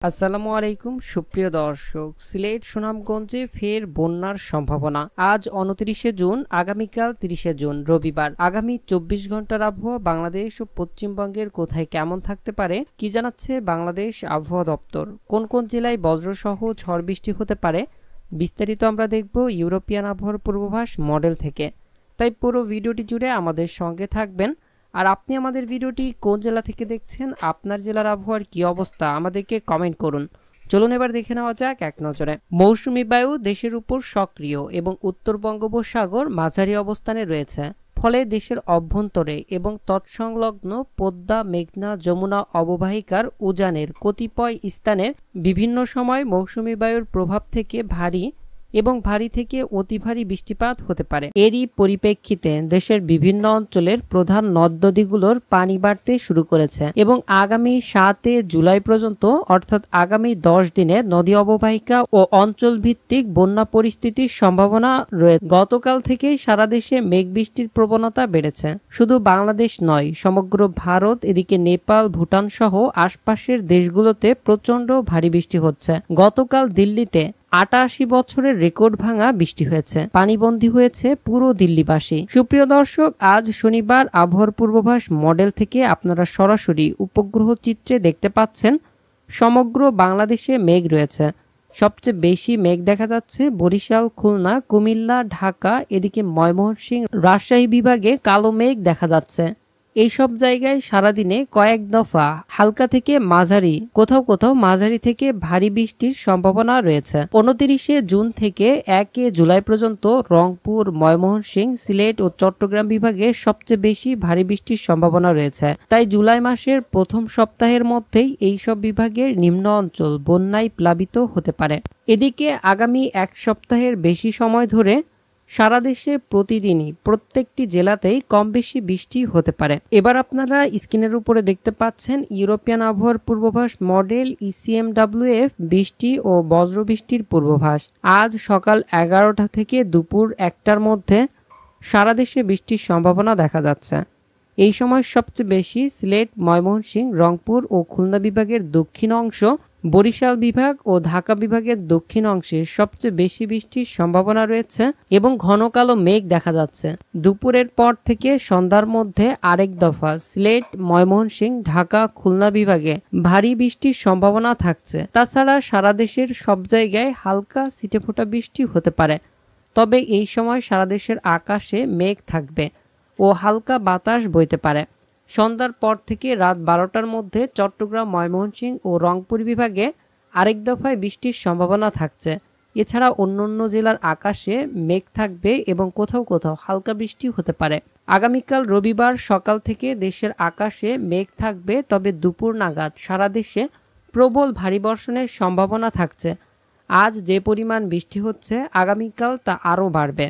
আসসালামু আলাইকুম সুপ্রিয় দর্শক, সিলেট সুনামগঞ্জে ফের বন্যার সম্ভাবনা। আজ 29শে জুন, আগামীকাল 30শে জুন রবিবার। আগামী 24 ঘন্টার আবহাওয়া বাংলাদেশ ও পশ্চিমবঙ্গের কোথায় কেমন থাকতে পারে কি জানাচ্ছে বাংলাদেশ আবহাওয়া দপ্তর। কোন কোন জেলায় বজ্রসহ ঝড় বৃষ্টি হতে পারে বিস্তারিত আমরা দেখব ইউরোপিয়ান আবহাওয়ার পূর্বাভাস মডেল থেকে। তাই পুরো ভিডিওটি জুড়ে আমাদের সঙ্গে থাকবেন। আর আপনি আমাদের ভিডিওটি কোন জেলা থেকে দেখছেন, আপনার জেলার আবহাওয়ার কি অবস্থা আমাদেরকে কমেন্ট করুন। চলুন এবার দেখে নেওয়া যাক এক নজরে। মৌসুমী বায়ু দেশের উপর সক্রিয় এবং উত্তর বঙ্গোপসাগর মাঝারি অবস্থানে রয়েছে, ফলে দেশের অভ্যন্তরে এবং তৎসংলগ্ন পদ্মা, মেঘনা, যমুনা অববাহিকার উজানের কতিপয় স্থানের বিভিন্ন সময় মৌসুমী বায়ুর প্রভাব থেকে ভারী এবং ভারী থেকে অতি ভারী বৃষ্টিপাত হতে পারে। এরই পরিপ্রেক্ষিতে দেশের বিভিন্ন অঞ্চলের প্রধান নদ নদীগুলোর পানি বাড়তে শুরু করেছে এবং আগামী 7 জুলাই পর্যন্ত অর্থাৎ আগামী 10 দিনে নদী অববাহিকা ও অঞ্চল ভিত্তিক বন্যা পরিস্থিতির সম্ভাবনা রয়েছে। গতকাল থেকেই সারা দেশে মেঘ বৃষ্টির প্রবণতা বেড়েছে। শুধু বাংলাদেশ নয়, সমগ্র ভারত, এদিকে নেপাল, ভুটান সহ আশপাশের দেশগুলোতে প্রচন্ড ভারী বৃষ্টি হচ্ছে। গতকাল দিল্লিতে 88 বছরের রেকর্ড ভাঙা বৃষ্টি হয়েছে, পানিবন্দী হয়েছে পুরো দিল্লিবাসী। সুপ্রিয় দর্শক, আজ শনিবার আবহাওয়ার পূর্বাভাস মডেল থেকে আপনারা সরাসরি উপগ্রহ চিত্রে দেখতে পাচ্ছেন সমগ্র বাংলাদেশে মেঘ রয়েছে। সবচেয়ে বেশি মেঘ দেখা যাচ্ছে বরিশাল, খুলনা, কুমিল্লা, ঢাকা, এদিকে ময়মনসিংহ, রাজশাহী বিভাগে কালো মেঘ দেখা যাচ্ছে। এইসব জায়গায় সারাদিনে কয়েক দফা হালকা থেকে মাঝারি, কোথাও কোথাও মাঝারি থেকে ভারী বৃষ্টির সম্ভাবনা রয়েছে। 29শে জুন থেকে 1 জুলাই পর্যন্ত রংপুর, ময়মনসিংহ, সিলেট ও চট্টগ্রাম বিভাগে সবচেয়ে বেশি ভারী বৃষ্টির সম্ভাবনা রয়েছে। তাই জুলাই মাসের প্রথম সপ্তাহের মধ্যেই এইসব বিভাগের নিম্ন অঞ্চল বন্যায় প্লাবিত হতে পারে। এদিকে আগামী এক সপ্তাহের বেশি সময় ধরে সারা দেশে প্রতিদিনই প্রত্যেকটি জেলাতেই কম বেশি বৃষ্টি হতে পারে। এবার আপনারা স্ক্রিনের উপরে দেখতে পাচ্ছেন ইউরোপিয়ান আবহাওয়ার পূর্বাভাস মডেল ECMWF বৃষ্টি ও বজ্রবৃষ্টির পূর্বাভাস। আজ সকাল 11টা থেকে দুপুর 1টার মধ্যে সারা দেশে বৃষ্টির সম্ভাবনা দেখা যাচ্ছে। এই সময় সবচেয়ে বেশি সিলেট, ময়মনসিংহ, রংপুর ও খুলনা বিভাগের দক্ষিণ অংশ, বরিশাল বিভাগ ও ঢাকা বিভাগের দক্ষিণ অংশে সবচেয়ে বেশি বৃষ্টির সম্ভাবনা রয়েছে এবং ঘন কালো মেঘ দেখা যাচ্ছে। দুপুরের পর থেকে সন্ধ্যার মধ্যে আরেক দফা সিলেট, ময়মনসিংহ, ঢাকা, খুলনা বিভাগে ভারী বৃষ্টির সম্ভাবনা থাকছে। তাছাড়া সারা দেশের সব জায়গায় হালকা ছিটেফোঁটা বৃষ্টি হতে পারে। তবে এই সময় সারা দেশের আকাশে মেঘ থাকবে ও হালকা বাতাস বইতে পারে। সন্ধ্যার পর থেকে রাত 12টার মধ্যে চট্টগ্রাম, ময়মনসিংহ ও রংপুর বিভাগে আরেক দফায় বৃষ্টির সম্ভাবনা থাকছে। এছাড়া অন্যান্য জেলার আকাশে মেঘ থাকবে এবং কোথাও কোথাও হালকা বৃষ্টি হতে পারে। আগামীকাল রবিবার সকাল থেকে দেশের আকাশে মেঘ থাকবে, তবে দুপুর নাগাদ সারা দেশে প্রবল ভারী বর্ষণের সম্ভাবনা থাকছে। আজ যে পরিমাণ বৃষ্টি হচ্ছে আগামীকাল তা আরও বাড়বে।